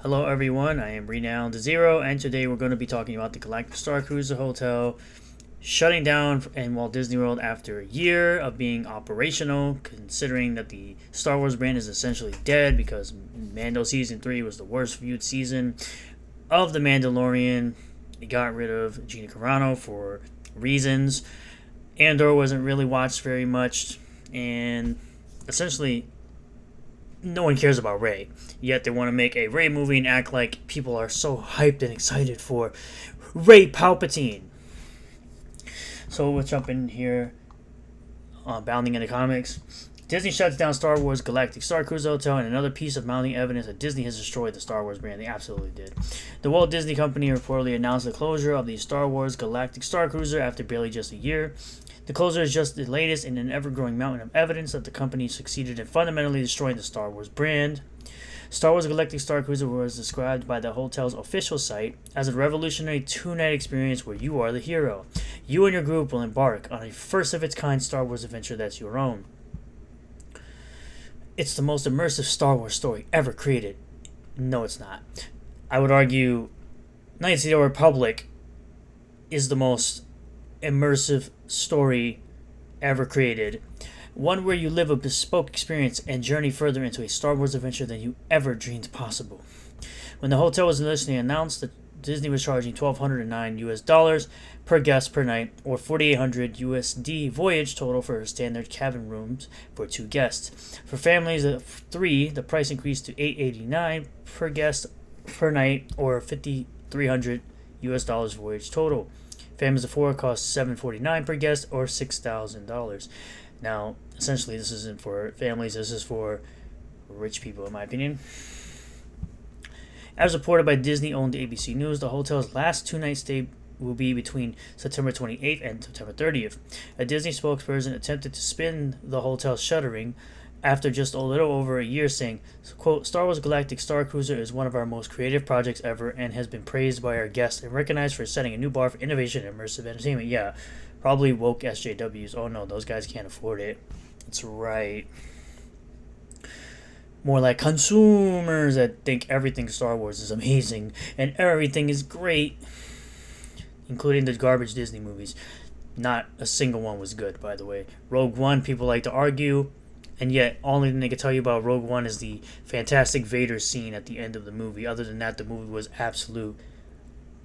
Hello everyone, I am Renowned Zero, and today we're going to be talking about the Galactic Starcruiser Hotel shutting down in Walt Disney World after a year of being operational, considering that the Star Wars brand is essentially dead because Mando Season 3 was the worst viewed season of The Mandalorian. It got rid of Gina Carano for reasons. Andor wasn't really watched very much, and essentially no one cares about Rey. Yet they want to make a Rey movie and act like people are so hyped and excited for Rey Palpatine. So we'll jump in here on Bounding in the Comics. Disney shuts down Star Wars Galactic Starcruiser Hotel, and another piece of mounting evidence that Disney has destroyed the Star Wars brand. They absolutely did. The Walt Disney Company reportedly announced the closure of the Star Wars Galactic Starcruiser after barely just a year. The closure is just the latest in an ever-growing mountain of evidence that the company succeeded in fundamentally destroying the Star Wars brand. Star Wars Galactic Starcruiser was described by the hotel's official site as a revolutionary two-night experience where you are the hero. You and your group will embark on a first-of-its-kind Star Wars adventure that's your own. It's the most immersive Star Wars story ever created. No, it's not. I would argue Knights of the Old Republic is the most immersive story ever created. One where you live a bespoke experience and journey further into a Star Wars adventure than you ever dreamed possible. When the hotel was initially announced, Disney was charging $1,209 per guest per night, or $4,800 voyage total for standard cabin rooms for 2 guests. For families of 3, the price increased to $889 per guest per night, or $5,300 voyage total. Families of 4 cost $749 per guest, or $6,000. Now, essentially, this isn't for families. This is for rich people, in my opinion. As reported by Disney-owned ABC News, the hotel's last 2-night stay will be between September 28th and September 30th. A Disney spokesperson attempted to spin the hotel's shuttering after just a little over a year, saying, quote, Star Wars Galactic Starcruiser is one of our most creative projects ever and has been praised by our guests and recognized for setting a new bar for innovation and immersive entertainment. Yeah, probably woke SJWs. Oh no, those guys can't afford it. That's right. More like consumers that think everything Star Wars is amazing and everything is great, including the garbage Disney movies. Not a single one was good, by the way. Rogue One, people like to argue, and yet only thing they can tell you about Rogue One is the fantastic Vader scene at the end of the movie. Other than that, the movie was absolute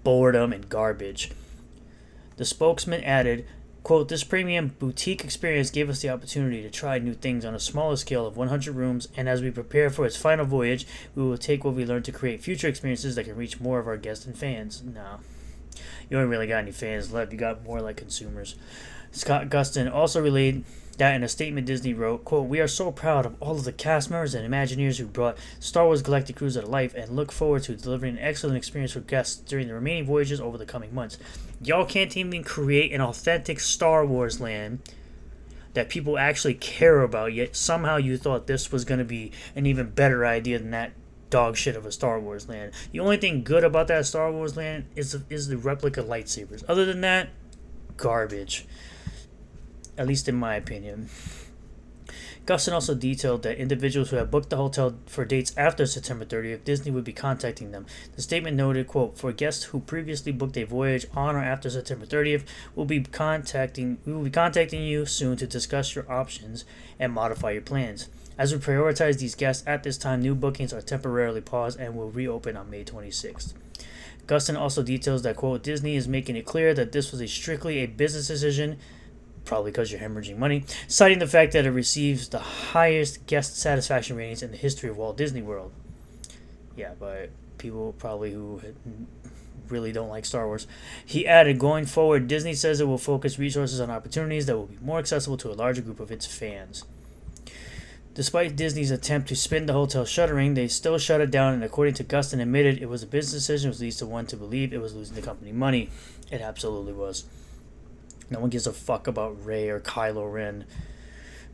boredom and garbage. The spokesman added, quote, this premium boutique experience gave us the opportunity to try new things on a smaller scale of 100 rooms, and as we prepare for its final voyage, we will take what we learned to create future experiences that can reach more of our guests and fans. No. You don't really got any fans left. You got more like consumers. Scott Gustin also relayed that in a statement Disney wrote, quote, we are so proud of all of the cast members and Imagineers who brought Star Wars Galactic Cruiser to life and look forward to delivering an excellent experience for guests during the remaining voyages over the coming months. Y'all can't even create an authentic Star Wars land that people actually care about, yet somehow you thought this was going to be an even better idea than that dog shit of a Star Wars land. The only thing good about that Star Wars land is the replica lightsabers. Other than that, garbage. At least in my opinion. Gustin also detailed that individuals who have booked the hotel for dates after September 30th, Disney would be contacting them. The statement noted, quote, for guests who previously booked a voyage on or after September 30th, we will be contacting you soon to discuss your options and modify your plans. As we prioritize these guests at this time, new bookings are temporarily paused and will reopen on May 26th. Gustin also details that, quote, Disney is making it clear that this was strictly a business decision, probably because you're hemorrhaging money, citing the fact that it receives the highest guest satisfaction ratings in the history of Walt Disney World. Yeah, but people probably who really don't like Star Wars. He added, going forward, Disney says it will focus resources on opportunities that will be more accessible to a larger group of its fans. Despite Disney's attempt to spin the hotel shuttering, they still shut it down, and according to Gustin, admitted it was a business decision, which leads to one to believe it was losing the company money. It absolutely was. No one gives a fuck about Rey or Kylo Ren.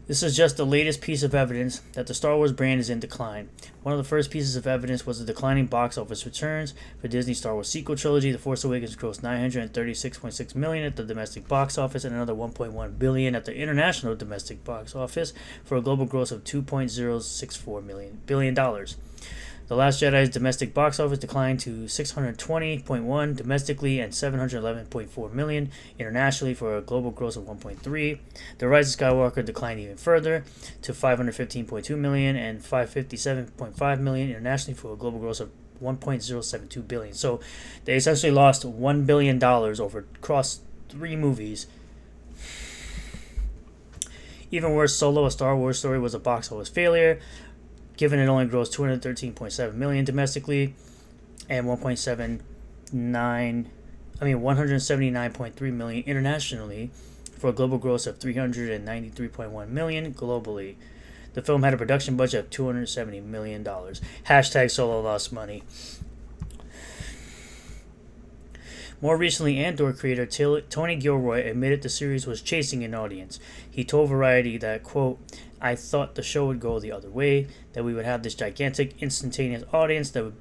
This is just the latest piece of evidence that the Star Wars brand is in decline. One of the first pieces of evidence was the declining box office returns for Disney's Star Wars sequel trilogy. The Force Awakens grossed $936.6 million at the domestic box office and another $1.1 billion at the international domestic box office for a global gross of $2.064 billion. The Last Jedi's domestic box office declined to 620.1 domestically and 711.4 million internationally for a global gross of 1.3. The Rise of Skywalker declined even further to 515.2 million and 557.5 million internationally for a global gross of 1.072 billion. So they essentially lost $1 billion over across 3 movies. Even worse, Solo: A Star Wars Story was a box office failure, given it only grossed 213.7 million domestically and 179.3 million internationally for a global gross of 393.1 million globally. The film had a production budget of $270 million. Hashtag Solo lost money. More recently, Andor creator Tony Gilroy admitted the series was chasing an audience. He told Variety that, quote, "I thought the show would go the other way, that we would have this gigantic, instantaneous audience that would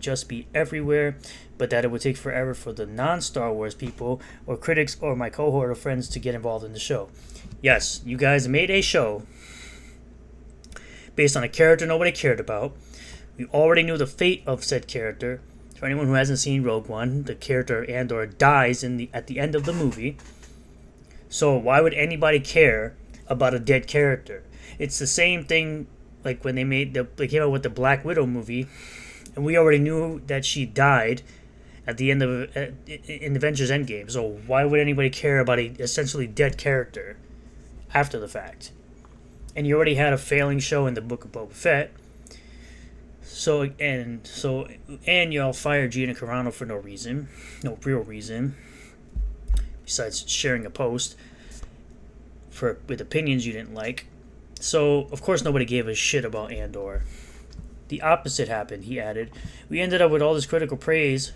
just be everywhere, but that it would take forever for the non-Star Wars people or critics or my cohort of friends to get involved in the show." Yes, you guys made a show based on a character nobody cared about. We already knew the fate of said character. For anyone who hasn't seen Rogue One, the character Andor dies at the end of the movie. So why would anybody care about a dead character? It's the same thing like when they came out with the Black Widow movie, and we already knew that she died at the end of in Avengers Endgame. So why would anybody care about a essentially dead character after the fact? And you already had a failing show in the Book of Boba Fett. And y'all fired Gina Carano for no reason, no real reason, besides sharing a post with opinions you didn't like. So of course nobody gave a shit about Andor. The opposite happened, he added. We ended up with all this critical praise.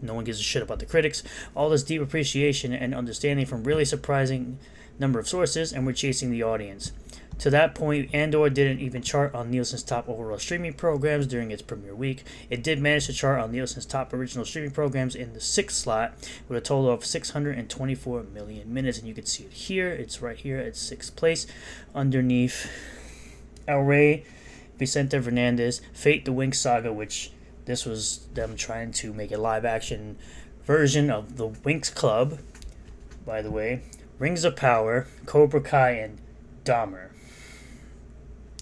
No one gives a shit about the critics. All this deep appreciation and understanding from really surprising number of sources, and we're chasing the audience. To that point, Andor didn't even chart on Nielsen's top overall streaming programs during its premiere week. It did manage to chart on Nielsen's top original streaming programs in the 6th slot with a total of 624 million minutes. And you can see it here. It's right here at 6th place underneath El Rey, Vicente Fernandez, Fate the Winx Saga, which this was them trying to make a live action version of the Winx Club, by the way, Rings of Power, Cobra Kai, and Dahmer.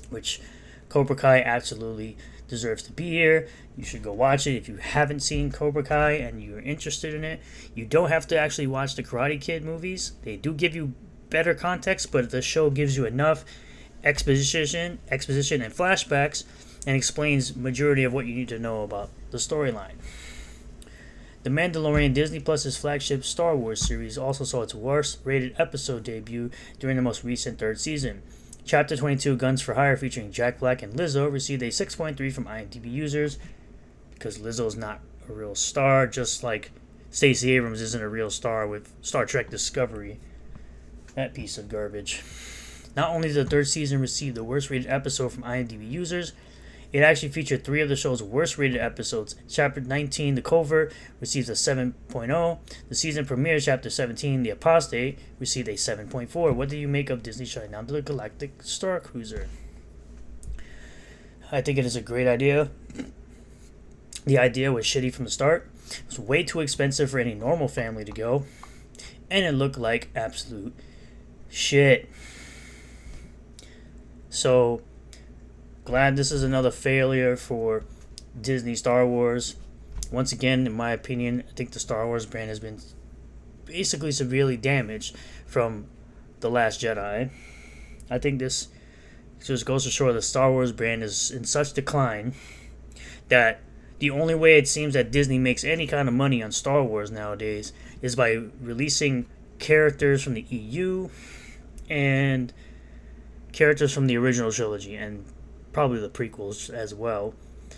Which Cobra Kai absolutely deserves to be here. You should go watch it if you haven't seen Cobra Kai and you're interested in it. You don't have to actually watch the Karate Kid movies. They do give you better context, but the show gives you enough exposition and flashbacks and explains majority of what you need to know about the storyline. The Mandalorian, Disney Plus's flagship Star Wars series, also saw its worst rated episode debut during the most recent 3rd season. Chapter 22, Guns for Hire, featuring Jack Black and Lizzo, received a 6.3 from IMDb users because Lizzo's not a real star, just like Stacey Abrams isn't a real star with Star Trek Discovery. That piece of garbage. Not only did the 3rd season receive the worst rated episode from IMDb users, it actually featured 3 of the show's worst rated episodes. Chapter 19, The Covert, received a 7.0. The season premiere, Chapter 17, The Apostate, received a 7.4. What do you make of Disney shutting down the Galactic Starcruiser? I think it is a great idea. The idea was shitty from the start. It was way too expensive for any normal family to go. And it looked like absolute shit. So glad this is another failure for Disney Star Wars. Once again, in my opinion, I think the Star Wars brand has been basically severely damaged from The Last Jedi. I think this just goes to show the Star Wars brand is in such decline that the only way it seems that Disney makes any kind of money on Star Wars nowadays is by releasing characters from the EU and characters from the original trilogy and probably the prequels as well.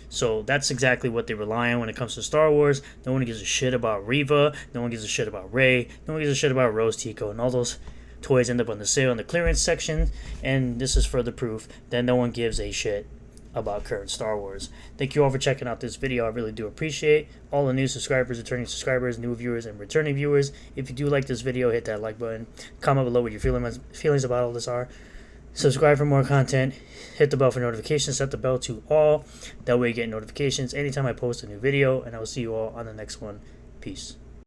So that's exactly what they rely on when it comes to Star Wars. No one gives a shit about Reva. No one gives a shit about Rey. No one gives a shit about Rose Tico. And all those toys end up on the sale in the clearance section. And this is further proof that no one gives a shit about current Star Wars. Thank you all for checking out this video. I really do appreciate all the new subscribers, returning subscribers, new viewers, and returning viewers. If you do like this video, hit that like button. Comment below what your feelings about all this are. Subscribe for more content. Hit the bell for notifications. Set the bell to all. That way you get notifications anytime I post a new video. And I will see you all on the next one. Peace.